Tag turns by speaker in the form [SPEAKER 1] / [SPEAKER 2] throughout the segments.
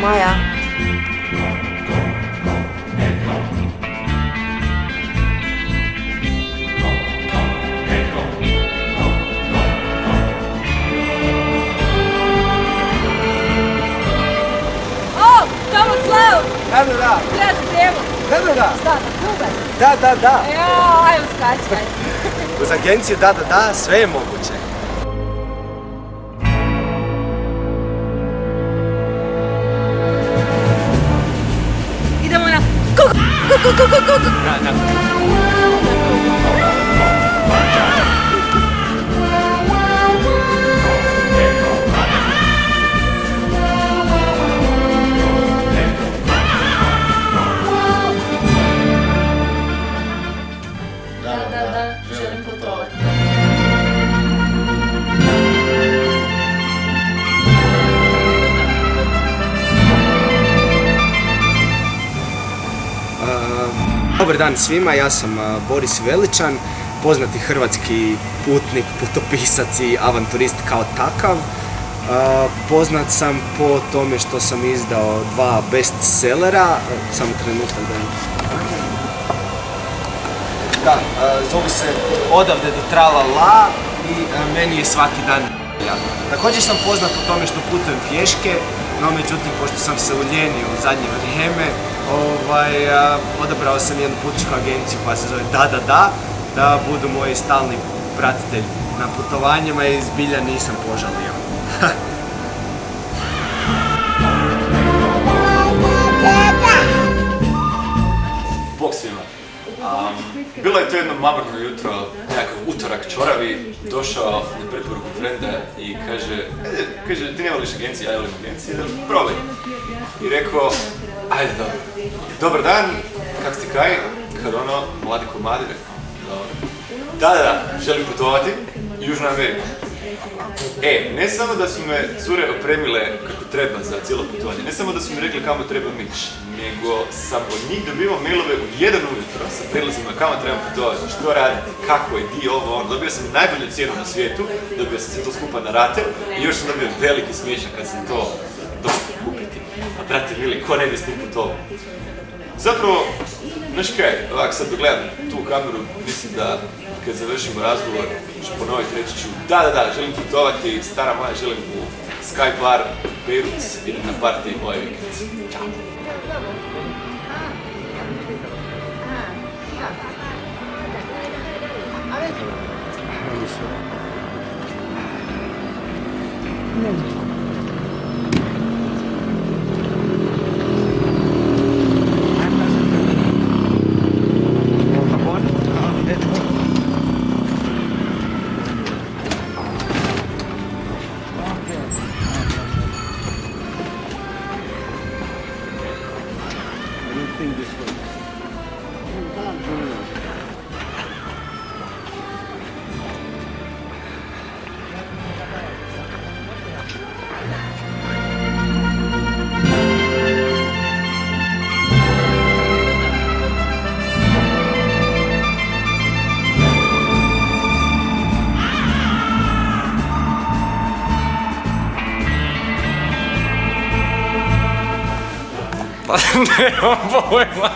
[SPEAKER 1] Maja.
[SPEAKER 2] Da, da, da.
[SPEAKER 3] Trebaš prijevoz.
[SPEAKER 2] Da, da, da.
[SPEAKER 3] Šta, na Kuba?
[SPEAKER 2] Da, da, da.
[SPEAKER 3] Jao, ajmo skačaj.
[SPEAKER 2] Uz agenciju da, da, da, sve je moguće.
[SPEAKER 3] Idemo na kuku.
[SPEAKER 2] Da, da.
[SPEAKER 3] Da, želim putovati.
[SPEAKER 2] Dobar dan svima, ja sam Boris Veličan, poznati hrvatski putnik, putopisac i avanturist kao takav. Poznat sam po tome što sam izdao 2 bestsellera, samo trenutak da, zovu se Odavde do Tralala i Meni je svaki dan ja. Također sam poznat po tome što putujem pješke, no međutim, pošto sam se uljenio u zadnje vrijeme, odabrao sam jednu putničku agenciju koja se zove da budu moji stalni pratitelji na putovanjima i zbilja nisam požalio.
[SPEAKER 4] Bog svima. Bilo je to jedno mabrno jutro, nekakav utorak čoravi, došao na preporuku frenda i kaže ti ne voliš agencije, ja volim agencije, probaj. I rekao, ajde dobro. Dobar dan, kak ste kaj? Kad ono, mladi komadi, rekao, da, želim putovati u Južnu Ameriku. Ne samo da su me cure opremile kako treba za cijelo putovanje, ne samo da su mi rekli kamo trebam ići, nego sam od njih dobivao mailove u 1 ujutro sa prilazima kamo trebam putovati, što raditi, kako je, di ovo, ono. Dobio sam najbolju cijenu na svijetu, dobio sam sve to skupa na rate i još sam dobio veliki smiješak kad sam to došao kupiti. A brate mili, ko ne bi s tim putovao? Zapravo, znaš kaj, ovako sad dogledam tu kameru, mislim da kad završimo razgovor ću ponoviti, reći ću da, želim putovati, stara moja, želim u Sky Bar, Beirut, idem na partiji ovaj vikend. Ćao! Nemam pojma.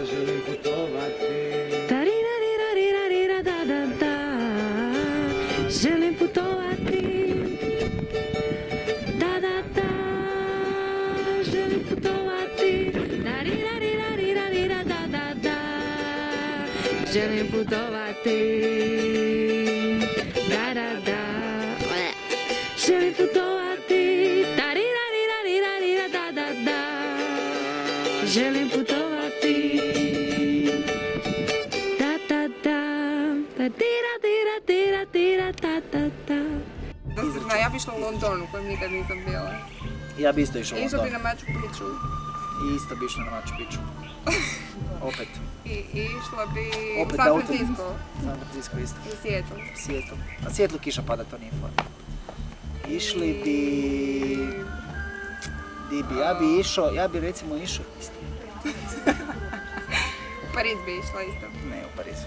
[SPEAKER 5] Želim putovati. Želim putovati. Želim putovati. Želim putovati. Želim putovati. Želim putovati.
[SPEAKER 3] Ja bi išla u Londonu, kojem nikad nisam bila.
[SPEAKER 6] Ja bi isto išao u
[SPEAKER 3] Išla bi
[SPEAKER 6] London.
[SPEAKER 3] na Machu Picchu.
[SPEAKER 6] I isto bi išao na Machu Picchu. Opet.
[SPEAKER 3] I išla bi u
[SPEAKER 6] Opet
[SPEAKER 3] San
[SPEAKER 6] autom.
[SPEAKER 3] Francisco.
[SPEAKER 6] San Francisco isto.
[SPEAKER 3] I Seattle.
[SPEAKER 6] Seattle. Na Seattle kiša pada, to nije fora. Išli bi... Di bi? Ja bi recimo išao isto.
[SPEAKER 3] U Pariz bi išla isto.
[SPEAKER 6] Ne, u Parizu.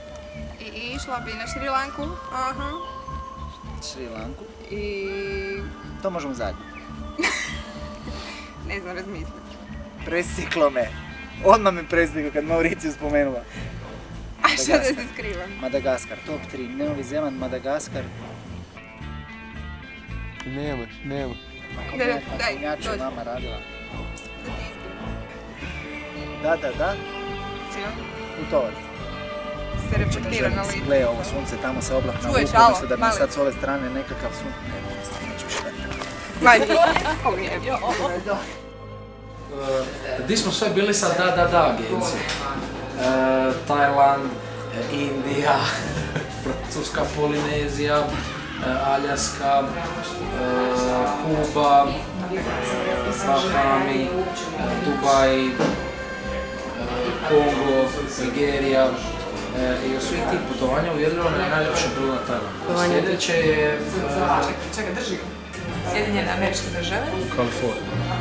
[SPEAKER 3] I išla bi na Šri Lanku. Aha.
[SPEAKER 6] Šri Lanku.
[SPEAKER 3] I...
[SPEAKER 6] To možemo zajedno.
[SPEAKER 3] Ne znam, razmislim.
[SPEAKER 6] Presjeklo me. Odmah me presjeklo kad Mauriciju spomenula.
[SPEAKER 3] A što da se skrivam?
[SPEAKER 6] Madagaskar, top 3. Novi Zeland, Madagaskar.
[SPEAKER 2] Nema.
[SPEAKER 3] Daj,
[SPEAKER 6] Konjaču
[SPEAKER 3] dođi.
[SPEAKER 6] mama radila.
[SPEAKER 3] Da ti ispijem.
[SPEAKER 6] Da.
[SPEAKER 3] Čio?
[SPEAKER 6] Putovat.
[SPEAKER 3] Se reflektira na licu.
[SPEAKER 6] Gle, ovo sunce, tamo se oblak
[SPEAKER 3] Čuješ,
[SPEAKER 6] navuku,
[SPEAKER 3] alo,
[SPEAKER 6] mislim da mi je
[SPEAKER 3] mali.
[SPEAKER 6] sad s ove strane nekakav sun... Neću šta.
[SPEAKER 3] Vanji.
[SPEAKER 1] Di smo sve bili sa da agencije? Tajland, Indija, Francuska Polinezija, Aljaska, Kuba, Bahami, Dubaj, Kongo, Nigerija. I od svih tih putovanja uvjerljivo me je najljepše bilo na Tajlandu. Sljedeće je
[SPEAKER 3] Čekaj, drži. Sjedinjene Američke Države.
[SPEAKER 1] Kalifornija.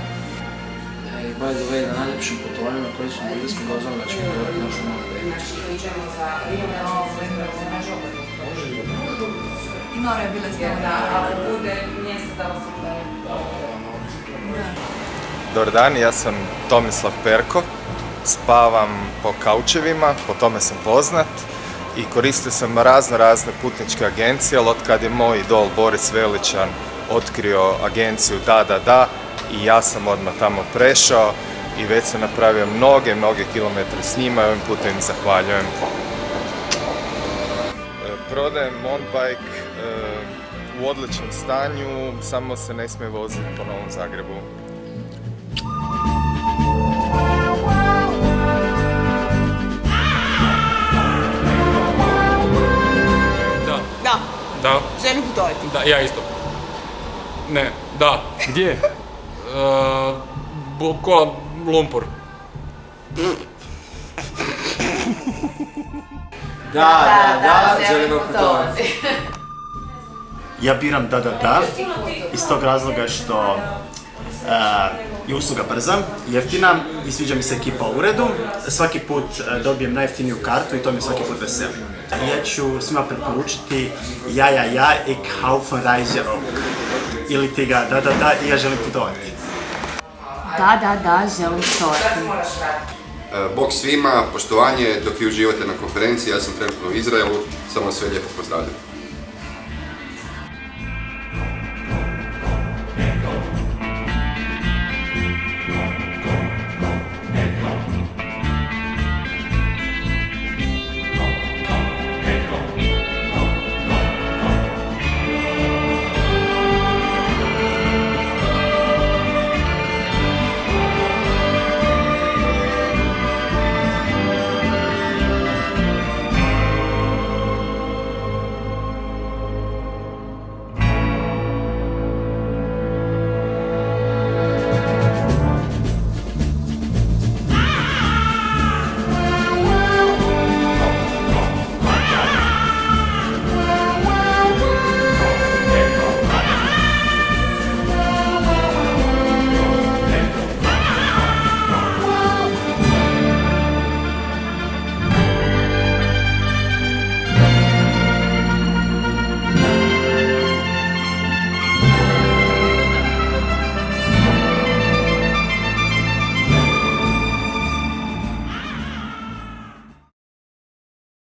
[SPEAKER 1] I by the way, na najljepšim putovanjima koji smo bili smo dozvali da ćemo govoriti našu malu Američku.
[SPEAKER 3] I Nora je bila s nama. Ali bude mjesto da vas
[SPEAKER 7] Dobar dan, ja sam Tomislav Perko, spavam po kaučevima, po tome sam poznat i koristio sam razne putničke agencije, ali otkad je moj idol Boris Veličan otkrio agenciju Da i ja sam odmah tamo prešao i već sam napravio mnoge kilometre s njima i ovim putem im zahvaljujem. Prodajem mountainbike u odličnom stanju, samo se ne smije voziti po Novom Zagrebu.
[SPEAKER 8] Da,
[SPEAKER 3] Želim putovati.
[SPEAKER 8] da, ja isto. Ne, da.
[SPEAKER 9] Gdje?
[SPEAKER 8] Kuala Lumpur.
[SPEAKER 10] Da, želimo putovati.
[SPEAKER 11] Ja biram da, iz tog razloga što je usluga brza, jeftina i sviđa mi se ekipa u uredu. Svaki put dobijem najjeftiniju kartu i to mi svaki put veseli. Ja ću svima preporučiti ja, ik hou van reizen ook. Ili ti ga da i ja želim putovati.
[SPEAKER 3] Da, želim putovati.
[SPEAKER 12] Bog svima, poštovanje dok vi uživate na konferenciji, ja sam trenutno u Izraelu, samo sve lijepo pozdravljam.